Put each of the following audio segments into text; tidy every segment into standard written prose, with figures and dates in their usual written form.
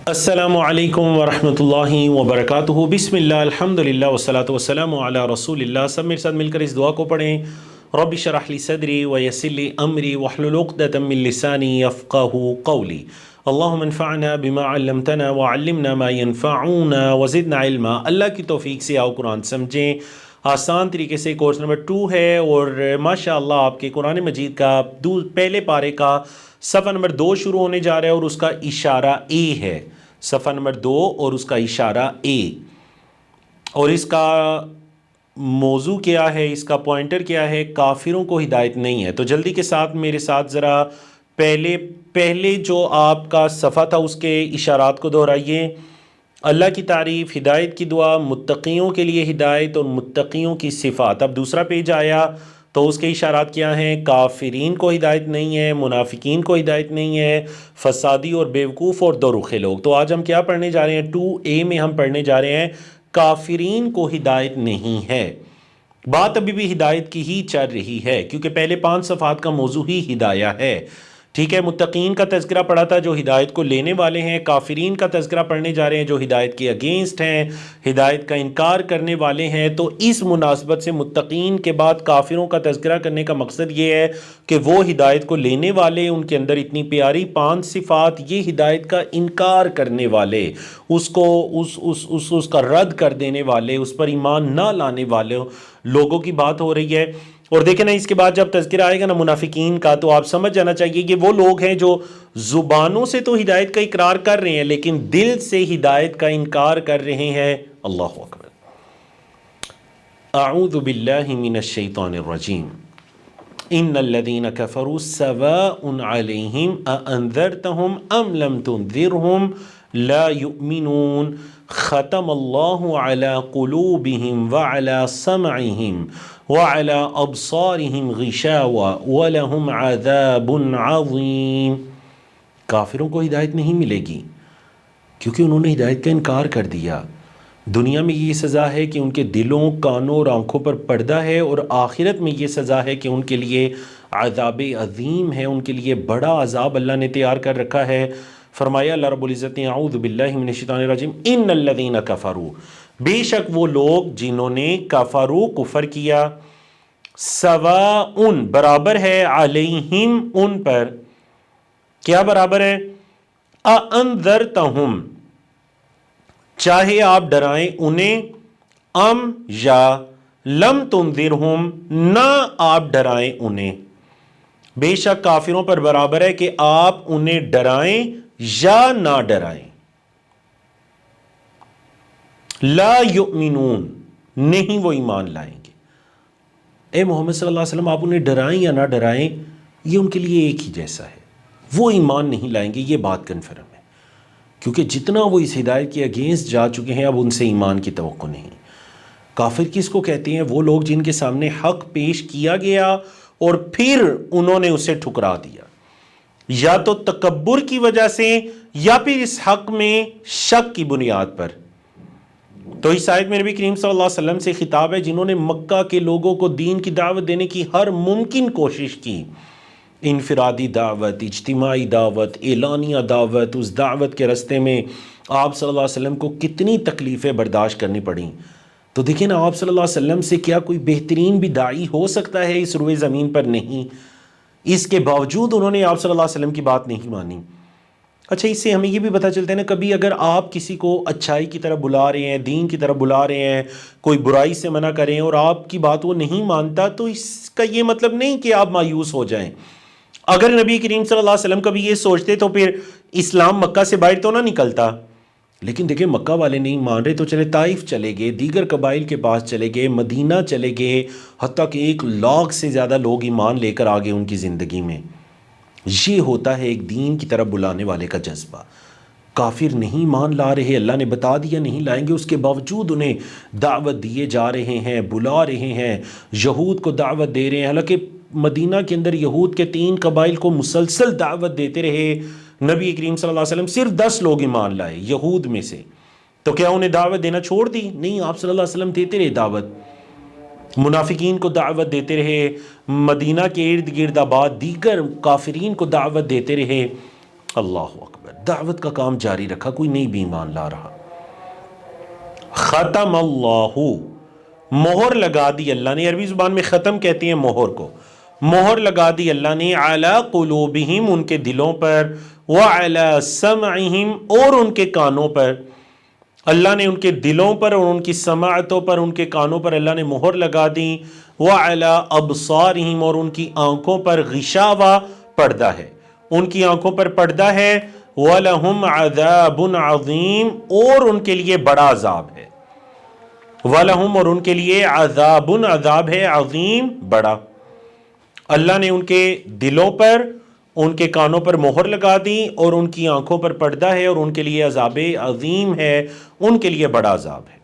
السلام علیکم ورحمۃ اللہ وبرکاتہ۔ بسم اللہ الحمدللہ والصلاۃ والسلام علی رسول اللہ۔ سب میرے ساتھ مل کر اس دعا کو پڑھیں۔ رب اشرح لی صدری ویسر لی امری واحلل عقدۃ من لسانی یفقہوا قولی۔ اللہم انفعنا بما علمتنا وعلمنا ما ينفعنا وزدنا علما۔ اللہ کی توفیق سے آؤ قرآن سمجھیں۔ آسان طریقے سے کورس نمبر 2 ہے اور ماشاءاللہ آپ کے قرآن مجید کا پہلے پارے کا صفحہ نمبر 2 شروع ہونے جا رہا ہے اور اس کا اشارہ اے ہے۔ صفحہ نمبر 2 اور اس کا اشارہ اے، اور اس کا موضوع کیا ہے، اس کا پوائنٹر کیا ہے؟ کافروں کو ہدایت نہیں ہے۔ تو جلدی کے ساتھ میرے ساتھ ذرا پہلے جو آپ کا صفحہ تھا اس کے اشارات کو دہرائیے۔ اللہ کی تعریف، ہدایت کی دعا، متقیوں کے لیے ہدایت اور متقیوں کی صفات۔ اب دوسرا پیج آیا تو اس کے اشارات کیا ہیں؟ کافرین کو ہدایت نہیں ہے، منافقین کو ہدایت نہیں ہے، فسادی اور بیوقوف اور دوروخے لوگ۔ تو آج ہم کیا پڑھنے جا رہے ہیں؟ 2A میں ہم پڑھنے جا رہے ہیں کافرین کو ہدایت نہیں ہے۔ بات ابھی بھی ہدایت کی ہی چل رہی ہے کیونکہ پہلے 5 صفحات کا موضوع ہی ہدایہ ہے۔ ٹھیک ہے، متقین کا تذکرہ پڑھا تھا جو ہدایت کو لینے والے ہیں، کافرین کا تذکرہ پڑھنے جا رہے ہیں جو ہدایت کے اگینسٹ ہیں، ہدایت کا انکار کرنے والے ہیں۔ تو اس مناسبت سے متقین کے بعد کافروں کا تذکرہ کرنے کا مقصد یہ ہے کہ وہ ہدایت کو لینے والے، ان کے اندر اتنی پیاری 5 صفات، یہ ہدایت کا انکار کرنے والے، اس کا رد کر دینے والے، اس پر ایمان نہ لانے والے لوگوں کی بات ہو رہی ہے۔ اور دیکھیں نا، اس کے بعد جب تذکرہ آئے گا نا منافقین کا، تو آپ سمجھ جانا چاہیے کہ وہ لوگ ہیں جو زبانوں سے تو ہدایت کا اقرار کر رہے ہیں لیکن دل سے ہدایت کا انکار کر رہے ہیں۔ اللہ اکبر۔ اعوذ باللہ من الشیطان الرجیم۔ ان الذین کفروا سواء علیہم اانذرتہم ام لم تنذرہم لا یؤمنون ختم اللہ علی قلوبہم وعلی سمعہم وعلی ابصارہم غشاوہ ولہم عذاب عظیم۔ کافروں کو ہدایت نہیں ملے گی کیونکہ انہوں نے ہدایت کا انکار کر دیا۔ دنیا میں یہ سزا ہے کہ ان کے دلوں، کانوں اور آنکھوں پر پردہ ہے، اور آخرت میں یہ سزا ہے کہ ان کے لیے عذاب عظیم ہے، ان کے لیے بڑا عذاب اللہ نے تیار کر رکھا ہے۔ فرمایا اللہ رب العزت نے، اعوذ باللہ من الشیطان الرجیم، ان الذین کفروا، بے شک وہ لوگ جنہوں نے کفروا کفر کیا، سواء برابر ہے، علیہم ان پر، کیا برابر ہے؟ اانذرتہم، چاہے آپ ڈرائیں انہیں، ام یا لم تنذرہم، نہ آپ ڈرائیں انہیں۔ بے شک کافروں پر برابر ہے کہ آپ انہیں ڈرائیں یا نہ ڈرائیں۔ لا یؤمنون، نہیں وہ ایمان لائیں گے۔ اے محمد صلی اللہ علیہ وسلم، آپ انہیں ڈرائیں یا نہ ڈرائیں، یہ ان کے لیے ایک ہی جیسا ہے، وہ ایمان نہیں لائیں گے، یہ بات کنفرم ہے، کیونکہ جتنا وہ اس ہدایت کے اگینسٹ جا چکے ہیں اب ان سے ایمان کی توقع نہیں۔ کافر کس کو کہتے ہیں؟ وہ لوگ جن کے سامنے حق پیش کیا گیا اور پھر انہوں نے اسے ٹھکرا دیا، یا تو تکبر کی وجہ سے یا پھر اس حق میں شک کی بنیاد پر۔ تو اس آیت میں نبی کریم صلی اللہ علیہ وسلم سے خطاب ہے جنہوں نے مکہ کے لوگوں کو دین کی دعوت دینے کی ہر ممکن کوشش کی، انفرادی دعوت، اجتماعی دعوت، اعلانیہ دعوت۔ اس دعوت کے راستے میں آپ صلی اللہ علیہ وسلم کو کتنی تکلیفیں برداشت کرنی پڑیں۔ تو دیکھیں نا، آپ صلی اللہ علیہ وسلم سے کیا کوئی بہترین بھی داعی ہو سکتا ہے اس روئے زمین پر؟ نہیں۔ اس کے باوجود انہوں نے آپ صلی اللہ علیہ وسلم کی بات نہیں مانی۔ اچھا، اس سے ہمیں یہ بھی پتہ چلتا ہے نا، کبھی اگر آپ کسی کو اچھائی کی طرف بلا رہے ہیں، دین کی طرف بلا رہے ہیں، کوئی برائی سے منع کریں اور آپ کی بات وہ نہیں مانتا، تو اس کا یہ مطلب نہیں کہ آپ مایوس ہو جائیں۔ اگر نبی کریم صلی اللہ علیہ وسلم کبھی یہ سوچتے تو پھر اسلام مکہ سے باہر تو نہ نکلتا۔ لیکن دیکھیں، مکہ والے نہیں مان رہے تو چلے طائف چلے گئے، دیگر قبائل کے پاس چلے گئے، مدینہ چلے گئے، حتیٰ کہ 1 لاکھ سے زیادہ لوگ ایمان لے کر آگے ان کی زندگی میں۔ یہ ہوتا ہے ایک دین کی طرف بلانے والے کا جذبہ۔ کافر نہیں مان لا رہے، اللہ نے بتا دیا نہیں لائیں گے، اس کے باوجود انہیں دعوت دیے جا رہے ہیں، بلا رہے ہیں، یہود کو دعوت دے رہے ہیں۔ حالانکہ مدینہ کے اندر یہود کے 3 قبائل کو مسلسل دعوت دیتے رہے، نبی کریم صلی اللہ علیہ وسلم صرف 10 لوگ ایمان لائے یہود میں سے، تو کیا انہیں دعوت دینا چھوڑ دی؟ نہیں، آپ صلی اللہ علیہ وسلم دیتے رہے دعوت، منافقین کو دعوت دیتے رہے، مدینہ کے ارد گرد آباد دیگر کافرین کو دعوت دیتے رہے۔ اللہ اکبر، دعوت کا کام جاری رکھا، کوئی نہیں بھی ایمان لا رہا. ختم اللہ، مہر لگا دی اللہ نے. عربی زبان میں ختم کہتے ہیں مہر کو. مہر لگا دی اللہ نے علی قلوبہم، ان کے دلوں پر، وعلی سمعہم، اور ان کے کانوں پر. اللہ نے ان کے دلوں پر اور ان کی سماعتوں پر، ان کے کانوں پر اللہ نے مہر لگا دی. وعلی ابصارہم، اور ان کی آنکھوں پر غشاوہ، پردہ ہے، ان کی آنکھوں پر پردہ ہے. وَلَهُمْ عَذَابٌ عَظِيمٌ، اور ان کے لیے بڑا عذاب ہے. وَلَهُمْ، اور ان کے لیے عذابٌ، عذاب ہے، عظیم، بڑا. اللہ نے ان کے دلوں پر، ان کے کانوں پر مہر لگا دی اور ان کی آنکھوں پر پردہ ہے، اور ان کے لیے عذاب عظیم ہے، ان کے لیے بڑا عذاب ہے.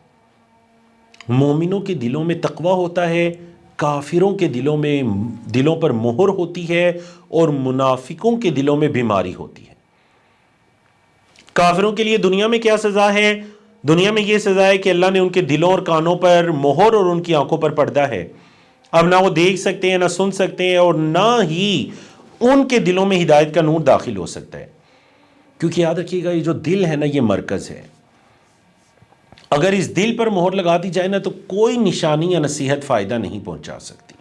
مومنوں کے دلوں میں تقوی ہوتا ہے، کافروں کے دلوں پر مہر ہوتی ہے، اور منافقوں کے دلوں میں بیماری ہوتی ہے. کافروں کے لیے دنیا میں کیا سزا ہے؟ دنیا میں یہ سزا ہے کہ اللہ نے ان کے دلوں اور کانوں پر مہر اور ان کی آنکھوں پر پردہ ہے. اب نہ وہ دیکھ سکتے ہیں، نہ سن سکتے ہیں، اور نہ ہی ان کے دلوں میں ہدایت کا نور داخل ہو سکتا ہے. کیونکہ یاد رکھیے گا، یہ جو دل ہے نا، یہ مرکز ہے. اگر اس دل پر مہر لگا دی جائے نا، تو کوئی نشانی یا نصیحت فائدہ نہیں پہنچا سکتی.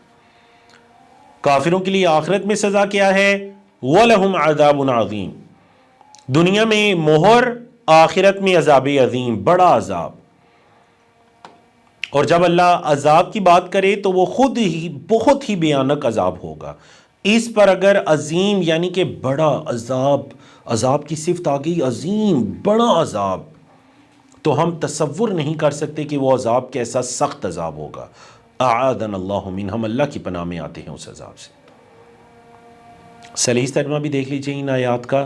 کافروں کے لیے آخرت میں سزا کیا ہے؟ وَلَهُمْ عَذَابٌ عَظِيمٌ. دنیا میں مہر، آخرت میں عذاب عظیم، بڑا عذاب. اور جب اللہ عذاب کی بات کرے تو وہ خود ہی بہت ہی بھیانک عذاب ہوگا. اس پر اگر عظیم یعنی کہ بڑا عذاب کی صفت آ گئی، عظیم، بڑا عذاب، تو ہم تصور نہیں کر سکتے کہ وہ عذاب کیسا سخت عذاب ہوگا. اعاذنا اللہ من، ہم اللہ کی پناہ میں آتے ہیں اس عذاب سے. صحیح ترجمہ بھی دیکھ لیجئے ان آیات کا.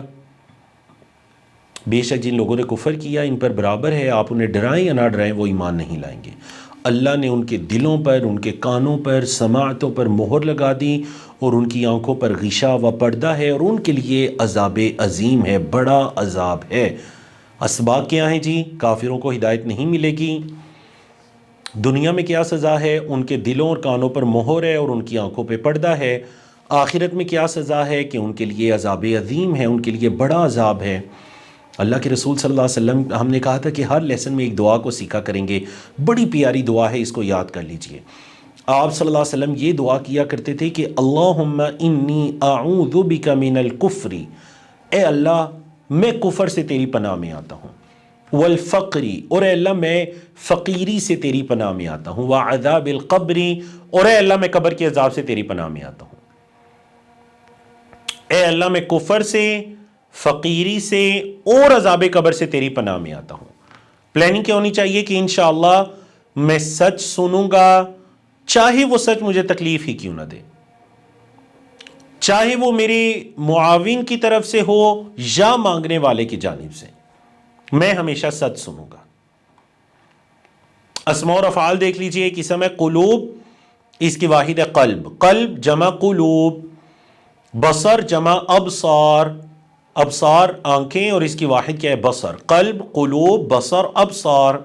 بے شک جن لوگوں نے کفر کیا ان پر برابر ہے، آپ انہیں ڈرائیں یا نہ ڈرائیں، وہ ایمان نہیں لائیں گے. اللہ نے ان کے دلوں پر، ان کے کانوں پر، سماعتوں پر مہر لگا دی، اور ان کی آنکھوں پر غشا و پردہ ہے، اور ان کے لیے عذاب عظیم ہے، بڑا عذاب ہے. اسباب کیا ہیں جی؟ کافروں کو ہدایت نہیں ملے گی. دنیا میں کیا سزا ہے؟ ان کے دلوں اور کانوں پر مہر ہے اور ان کی آنکھوں پہ پردہ ہے. آخرت میں کیا سزا ہے؟ کہ ان کے لیے عذاب عظیم ہے، ان کے لیے بڑا عذاب ہے. اللہ کے رسول صلی اللہ علیہ وسلم، ہم نے کہا تھا کہ ہر لیسن میں ایک دعا کو سیکھا کریں گے. بڑی پیاری دعا ہے، اس کو یاد کر لیجئے. آپ صلی اللہ علیہ وسلم یہ دعا کیا کرتے تھے کہ اللہم انی اعوذ بک من الکفر، اے اللہ میں کفر سے تیری پناہ میں آتا ہوں. والفقری، اور اے اللہ میں فقیری سے تیری پناہ میں آتا ہوں. وعذاب القبری، اور اے اللہ میں قبر کے عذاب سے تیری پناہ میں آتا ہوں. اے اللہ میں کفر سے، فقیری سے اور عذاب قبر سے تیری پناہ میں آتا ہوں. پلاننگ کیا ہونی چاہیے کہ انشاءاللہ میں سچ سنوں گا، چاہے وہ سچ مجھے تکلیف ہی کیوں نہ دے، چاہے وہ میرے معاون کی طرف سے ہو یا مانگنے والے کی جانب سے، میں ہمیشہ سچ سنوں گا. اسماء اور افعال دیکھ لیجئے. ایک اسم ہے قلوب، اس کی واحد ہے قلب. قلب جمع قلوب. بصر جمع ابصار، ابصار آنکھیں، اور اس کی واحد کیا ہے؟ بصر. قلب، قلوب، بصر، ابصار.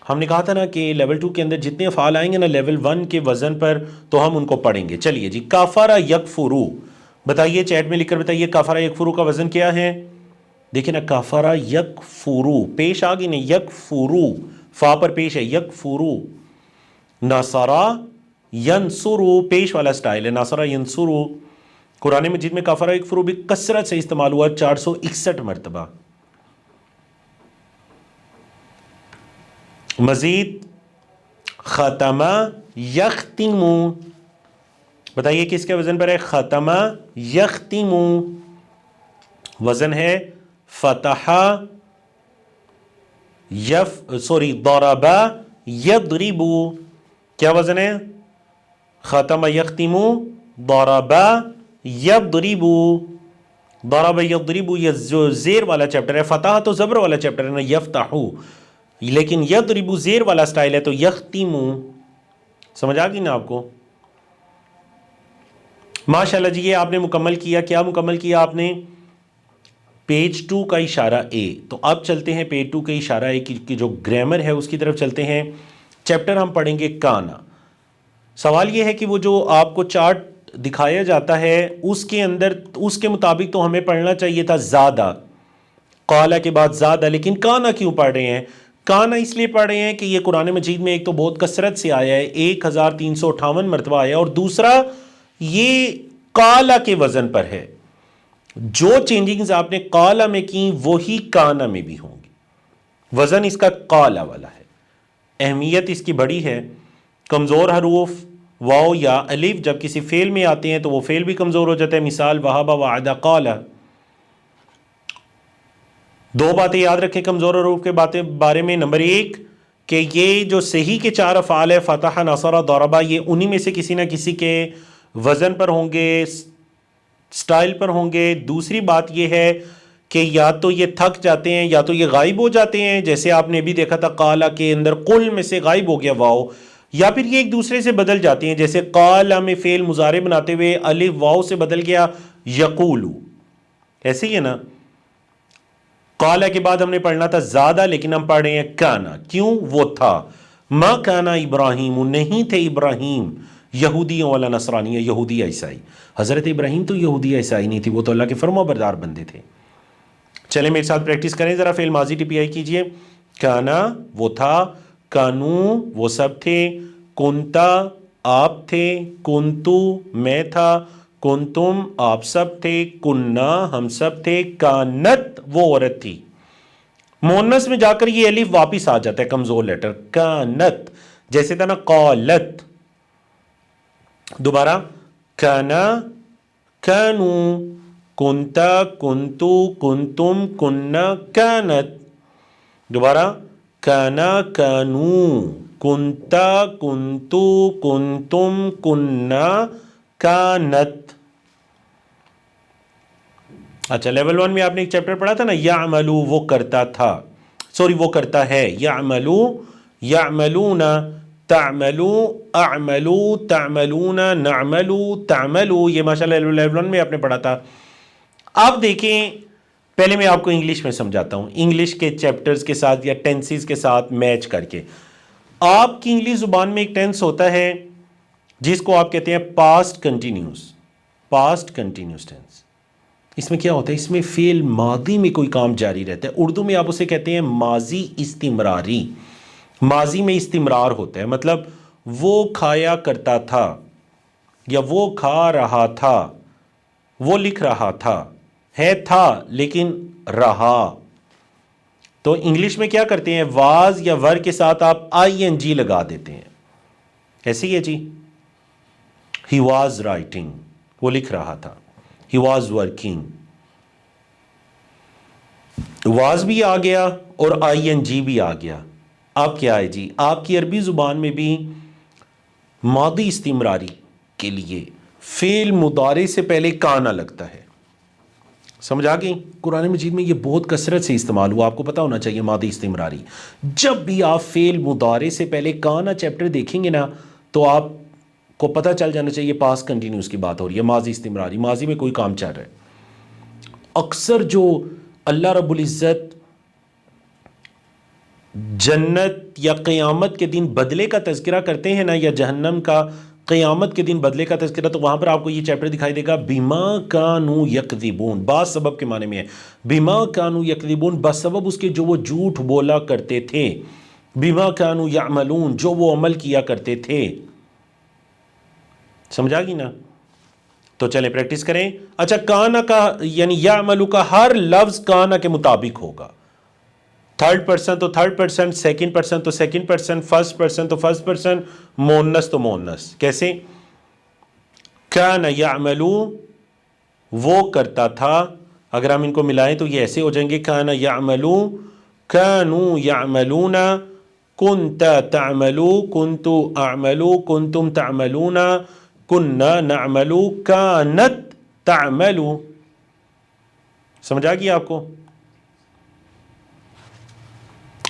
ہم نے کہا تھا نا کہ لیول 2 کے اندر جتنے افعال آئیں گے نا لیول 1 کے وزن پر، تو ہم ان کو پڑھیں گے. چلیے جی، کافر یکفرو، بتائیے چیٹ میں لکھ کر بتائیے کافر یکفرو کا وزن کیا ہے؟ دیکھیں نا، کافر یکفرو پیش آ گئی نہیں، یکفرو فا پر پیش ہے، یکفرو. ناصرہ ینصرو پیش والا سٹائل ہے، ناصرہ ینصرو. قرآن مجید میں کافر یکفرو بھی کثرت سے استعمال ہوا، 461 مرتبہ. مزید ختمہ یختمو، بتائیے کس کے وزن پر ہے؟ ختمہ یختمو. وزن ہے فتح ضرب یضرب. کیا وزن ہے؟ ختمہ یختمو، ضرب یضرب. ضرب یضرب یہ جو زیر والا چیپٹر ہے، فتح تو زبر والا چیپٹر ہے نا، یفتحو، لیکن یضرب زیر والا سٹائل ہے تو یختمو. سمجھ آ گئی نا آپ کو؟ ماشاءاللہ جی، یہ آپ نے مکمل کیا. کیا مکمل کیا آپ نے؟ پیج 2 کا اشارہ اے. تو اب چلتے ہیں پیج 2 کے اشارہ اے کی جو گرامر ہے اس کی طرف چلتے ہیں. چیپٹر ہم پڑھیں گے کانا. سوال یہ ہے کہ وہ جو آپ کو چارٹ دکھایا جاتا ہے اس کے اندر اس کے مطابق تو ہمیں پڑھنا چاہیے تھا زادہ، قالا کے بعد زادہ، لیکن کانا کیوں پڑھ رہے ہیں؟ کانا اس لیے پڑھ رہے ہیں کہ یہ قرآن مجید میں ایک تو بہت کثرت سے آیا ہے، 1358 مرتبہ آیا، اور دوسرا یہ قالا کے وزن پر ہے، جو چینجنگز آپ نے قالا میں کی وہی کانا میں بھی ہوں گی، وزن اس کا قالا والا ہے۔ اہمیت اس کی بڑی ہے، کمزور حروف واو یا الف جب کسی فعل میں آتے ہیں تو وہ فعل بھی کمزور ہو جاتا ہے، مثال وہب وعد قال۔ دو باتیں یاد رکھیں کمزور حروف کے بارے میں، نمبر ایک کہ یہ جو صحیح کے 4 افعال ہے، فتح، نصر، ضربہ، یہ انہی میں سے کسی نہ کسی کے وزن پر ہوں گے، سٹائل پر ہوں گے۔ دوسری بات یہ ہے کہ یا تو یہ تھک جاتے ہیں یا تو یہ غائب ہو جاتے ہیں، جیسے آپ نے بھی دیکھا تھا قالا کے اندر قل میں سے غائب ہو گیا واو، یا پھر یہ ایک دوسرے سے بدل جاتے ہیں، جیسے قالا میں فعل مضارع بناتے ہوئے الف واو سے بدل گیا یقولو، ایسے ہی ہے نا۔ قالا کے بعد ہم نے پڑھنا تھا زادہ، لیکن ہم پڑھ رہے ہیں کانا، کیوں؟ وہ تھا۔ ما کانا ابراہیم، نہیں تھے ابراہیم یہودیوں والا نصرانی، یہودی عیسائی۔ حضرت ابراہیم تو یہودی عیسائی نہیں تھی، وہ تو اللہ کے فرما بردار بندے تھے۔ چلیں میرے ساتھ پریکٹس کریں ذرا، فعل ماضی ٹی پی آئی کیجئے۔ کانا وہ تھا، کانو وہ سب تھے، کنتا آپ تھے، کنتو میں تھا، کنتم آپ سب تھے، کننا ہم سب تھے، کانت وہ عورت تھی۔ مونس میں جا کر یہ الف واپس آ جاتا ہے، کمزور لیٹر، کانت، جیسے تھا نا قالت۔ دوبارہ کانا، کانو، کنتا، کنتو، کنتم، کننا، کانت۔ دوبارہ کانا، کانو، کنتا، کنتو، کنتم، کننا، کانت۔ اچھا لیول 1 میں آپ نے ایک چیپٹر پڑھا تھا نا، یعملو وہ کرتا تھا، سوری وہ کرتا ہے، یعملو، یعملون، تعملو، اعملو، تعملون، نعملو، تعملو، یہ ماشاءاللہ لیول 1 میں آپ نے پڑھا تھا۔ اب دیکھیں، پہلے میں آپ کو انگلش میں سمجھاتا ہوں، انگلش کے چیپٹرز کے ساتھ یا ٹینسز کے ساتھ میچ کر کے۔ آپ کی انگلش زبان میں ایک ٹینس ہوتا ہے جس کو آپ کہتے ہیں past continuous, past continuous tense. اس میں کیا ہوتا ہے؟ اس میں فعل ماضی میں کوئی کام جاری رہتا ہے، اردو میں آپ اسے کہتے ہیں ماضی استمراری۔ ماضی میں استمرار ہوتا ہے، مطلب وہ کھایا کرتا تھا، یا وہ کھا رہا تھا، وہ لکھ رہا تھا، ہے تھا لیکن رہا۔ تو انگلش میں کیا کرتے ہیں؟ واز یا ور کے ساتھ آپ آئی این جی لگا دیتے ہیں، ایسے ہی ہے جی۔ ہی واز رائٹنگ، وہ لکھ رہا تھا، ہی واز ورکنگ، واز بھی آ گیا اور آئی این جی بھی آ گیا۔ اب کیا ہے جی؟ آپ کی عربی زبان میں بھی ماضی استمراری کے لیے فعل مضارع سے پہلے کانا لگتا ہے، سمجھ آ گئی؟ قرآن مجید میں یہ بہت کثرت سے استعمال ہوا، آپ کو پتا ہونا چاہیے ماضی استمراری۔ جب بھی آپ فعل مضارع سے پہلے کانا چیپٹر دیکھیں گے نا تو آپ کو پتہ چل جانا چاہیے پاسٹ کنٹینیوس کی بات ہو رہی ہے، ماضی استمراری، ماضی میں کوئی کام چل رہا ہے۔ اکثر جو اللہ رب العزت جنت یا قیامت کے دن بدلے کا تذکرہ کرتے ہیں نا، یا جہنم کا قیامت کے دن بدلے کا تذکرہ، تو وہاں پر آپ کو یہ چیپٹر دکھائی دے گا، بما کانوا یکذبون، با سبب کے معنی میں ہے، بما کانوا یکذبون، بسبب اس کے جو وہ جھوٹ بولا کرتے تھے، بما کانوا یعملون، جو وہ عمل کیا کرتے تھے۔ سمجھا گی نا؟ تو چلیں پریکٹس کریں۔ اچھا، کانا کا یعنی یعملو کا ہر لفظ کانا کے مطابق ہوگا، تھرڈ پرسن تو تھرڈ پرسن، سیکنڈ پرسن تو سیکنڈ پرسن، فرسٹ پرسن تو فرسٹ پرسن، مونس تو مونس۔ کیسے؟ کان یعملو وہ کرتا تھا، اگر ہم ان کو ملائیں تو یہ ایسے ہو جائیں گے، کان یعملو، کانو یعملون، کنت تعملو، کنتو اعملو، کنتم تعملون، کننا نعملو، کانت تعملو۔ سمجھ آ گیا آپ کو؟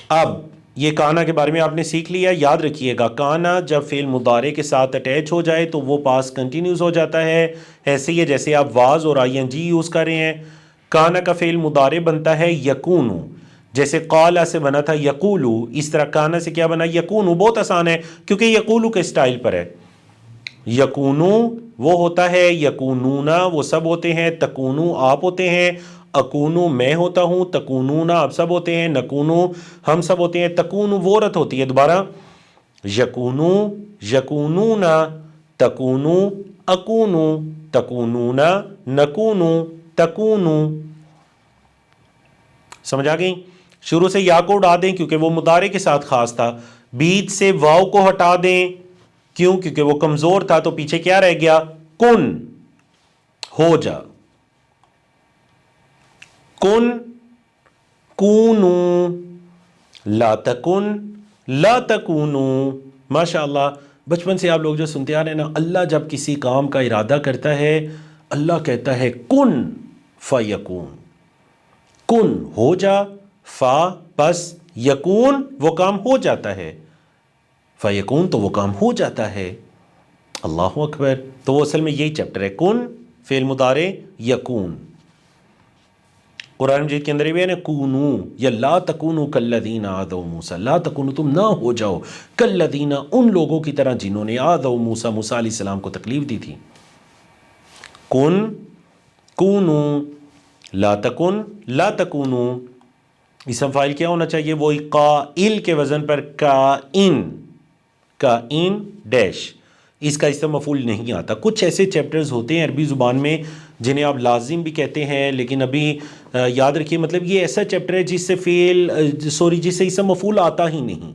اب یہ کانا کے بارے میں آپ نے سیکھ لیا، یاد رکھیے گا کانا جب فعل مضارع کے ساتھ اٹیچ ہو جائے تو وہ پاسٹ کنٹینیوس ہو جاتا ہے، ایسے ہی ہے جیسے آپ واز اور آئی این جی یوز کر رہے ہیں۔ کانا کا فعل مضارع بنتا ہے یکونو، جیسے قالا سے بنا تھا یقولو، اس طرح کانا سے کیا بنا؟ یکونو۔ بہت آسان ہے کیونکہ یقولو کے سٹائل پر ہے، یکونو وہ ہوتا ہے، یکونون وہ سب ہوتے ہیں، تکونو آپ ہوتے ہیں، اکونو میں ہوتا ہوں، تکونون آپ سب ہوتے ہیں، نکونو ہم سب ہوتے ہیں، تکونو وہ عورت ہوتی ہے، دوبارہ یکونو یکونون، تکونو اکونو، تکونون نکونو، تکونو. سمجھ آ گئی؟ شروع سے یا کو اڑا دیں کیونکہ وہ مضارع کے ساتھ خاص تھا، بیچ سے واو کو ہٹا دیں کیوں؟ کیونکہ وہ کمزور تھا، تو پیچھے کیا رہ گیا؟ کن، ہو جا. کن کونو، لا تکن لا تکونو. ماشاء اللہ، بچپن سے آپ لوگ جو سنتے آ رہے ہیں نا، اللہ جب کسی کام کا ارادہ کرتا ہے اللہ کہتا ہے کن فیکون. کن ہو جا، فا پس یکون وہ کام ہو جاتا ہے، فیکون تو وہ کام ہو جاتا ہے. اللہ اکبر. تو وہ اصل میں یہی چیپٹر ہے، کن فعل مضارع یکون. قرآن مجید کے اندر بھی ہے نا، کونو یا لا تکونو کالذین آذوا موسیٰ، لا تکونو تم نہ ہو جاؤ کالذین ان لوگوں کی طرح جنہوں نے آذوا موسیٰ موسیٰ علیہ السلام کو تکلیف دی تھی. کن کونو، لا تکن لا تکونو. اسم فاعل کیا ہونا چاہیے؟ وہی قائل کے وزن پر کائن، کائن ڈیش. اس کا اسم مفعول نہیں آتا. کچھ ایسے چیپٹرز ہوتے ہیں عربی زبان میں جنہیں آپ لازم بھی کہتے ہیں، لیکن ابھی یاد رکھیے مطلب یہ ایسا چیپٹر ہے جس سے جس سے اسم مفعول آتا ہی نہیں،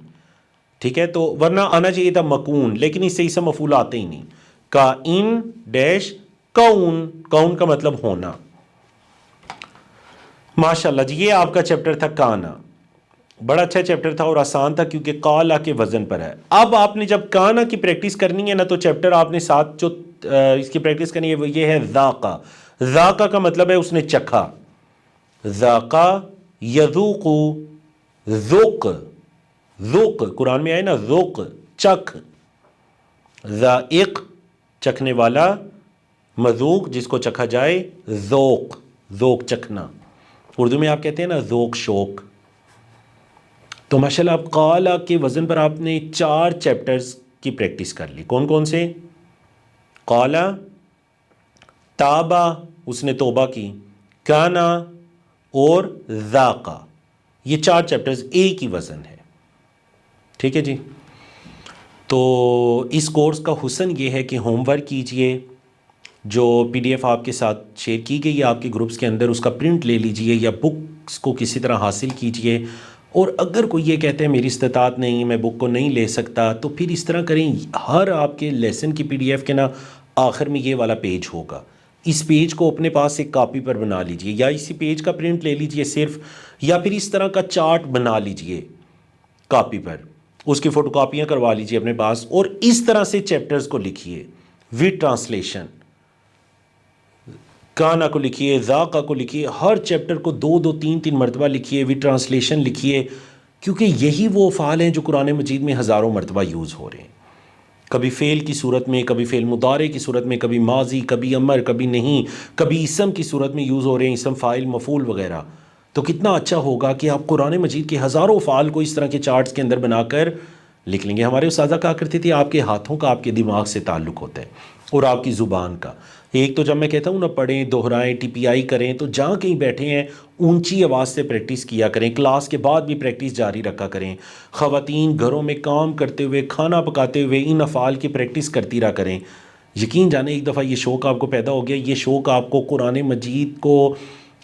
ٹھیک ہے؟ تو ورنہ آنا چاہیے تھا مکون، لیکن اس سے اسم مفعول آتے ہی نہیں. کائن ڈیش کون، کون کا مطلب ہونا. ماشاءاللہ جی، یہ آپ کا چیپٹر تھا کانا. بڑا اچھا چیپٹر تھا اور آسان تھا کیونکہ قالا کے وزن پر ہے. اب آپ نے جب کانا کی پریکٹس کرنی ہے نا، تو چیپٹر آپ نے ساتھ جو اس کی پریکٹس کرنی ہے وہ یہ ہے ذاقہ. ذاقہ کا مطلب ہے اس نے چکھا. ذاقہ یذوق، ذوق، ذوق قرآن میں آئے نا، ذوق چکھ. ذائق چکھنے والا، مذوق جس کو چکھا جائے، ذوق ذوق چکھنا. اردو میں آپ کہتے ہیں نا ذوق شوق. تو ماشاءاللہ اب قالا کے وزن پر آپ نے 4 چیپٹرز کی پریکٹس کر لی. کون کون سے؟ قالا، تابا اس نے توبہ کی، کانا اور ذاقہ. یہ 4 چیپٹرز ایک ہی وزن ہے، ٹھیک ہے جی. تو اس کورس کا حسن یہ ہے کہ ہوم ورک کیجئے، جو پی ڈی ایف آپ کے ساتھ شیئر کی گئی ہے آپ کے گروپس کے اندر، اس کا پرنٹ لے لیجئے یا بکس کو کسی طرح حاصل کیجئے. اور اگر کوئی یہ کہتے ہیں میری استطاعت نہیں، میں بک کو نہیں لے سکتا، تو پھر اس طرح کریں، ہر آپ کے لیسن کی پی ڈی ایف کے نا آخر میں یہ والا پیج ہوگا. اس پیج کو اپنے پاس ایک کاپی پر بنا لیجئے، یا اسی پیج کا پرنٹ لے لیجئے صرف، یا پھر اس طرح کا چارٹ بنا لیجئے کاپی پر، اس کی فوٹو کاپیاں کروا لیجئے اپنے پاس، اور اس طرح سے چیپٹرز کو لکھیے ود ٹرانسلیشن. کانا کو لکھیے، ذاقہ کو لکھیے، ہر چیپٹر کو 2 3 مرتبہ لکھیے، ود ٹرانسلیشن لکھیے، کیونکہ یہی وہ افعال ہیں جو قرآن مجید میں ہزاروں مرتبہ یوز ہو رہے ہیں. کبھی فعل کی صورت میں، کبھی فعل مضارع کی صورت میں، کبھی ماضی، کبھی امر، کبھی نہیں، کبھی اسم کی صورت میں یوز ہو رہے ہیں، اسم فاعل مفعول وغیرہ. تو کتنا اچھا ہوگا کہ آپ قرآن مجید کے ہزاروں افعال کو اس طرح کے چارٹس کے اندر بنا کر لکھ لیں گے. ہمارے اساتذہ کہا کرتے تھے آپ کے ہاتھوں کا آپ کے دماغ سے تعلق ہوتا ہے اور آپ کی زبان کا. ایک تو جب میں کہتا ہوں نا پڑھیں، دہرائیں، ٹی پی آئی کریں، تو جہاں کہیں بیٹھے ہیں اونچی آواز سے پریکٹس کیا کریں. کلاس کے بعد بھی پریکٹس جاری رکھا کریں. خواتین گھروں میں کام کرتے ہوئے، کھانا پکاتے ہوئے ان افعال کی پریکٹس کرتی رہا کریں. یقین جانیں ایک دفعہ یہ شوق آپ کو پیدا ہو گیا، یہ شوق آپ کو قرآن مجید کو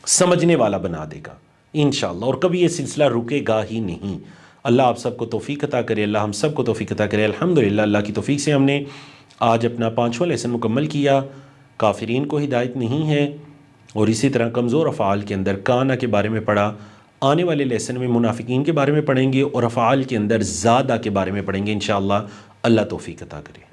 سمجھنے والا بنا دے گا انشاءاللہ، اور کبھی یہ سلسلہ رکے گا ہی نہیں. اللہ آپ سب کو توفیق عطا کرے، اللہ ہم سب کو توفیق عطا کرے. الحمدللہ اللہ کی توفیق سے ہم نے آج اپنا 5واں لیسن مکمل کیا. کافرین کو ہدایت نہیں ہے، اور اسی طرح کمزور افعال کے اندر کانا کے بارے میں پڑھا. آنے والے لیسن میں منافقین کے بارے میں پڑھیں گے، اور افعال کے اندر زیادہ کے بارے میں پڑھیں گے انشاءاللہ. اللہ توفیق عطا کرے.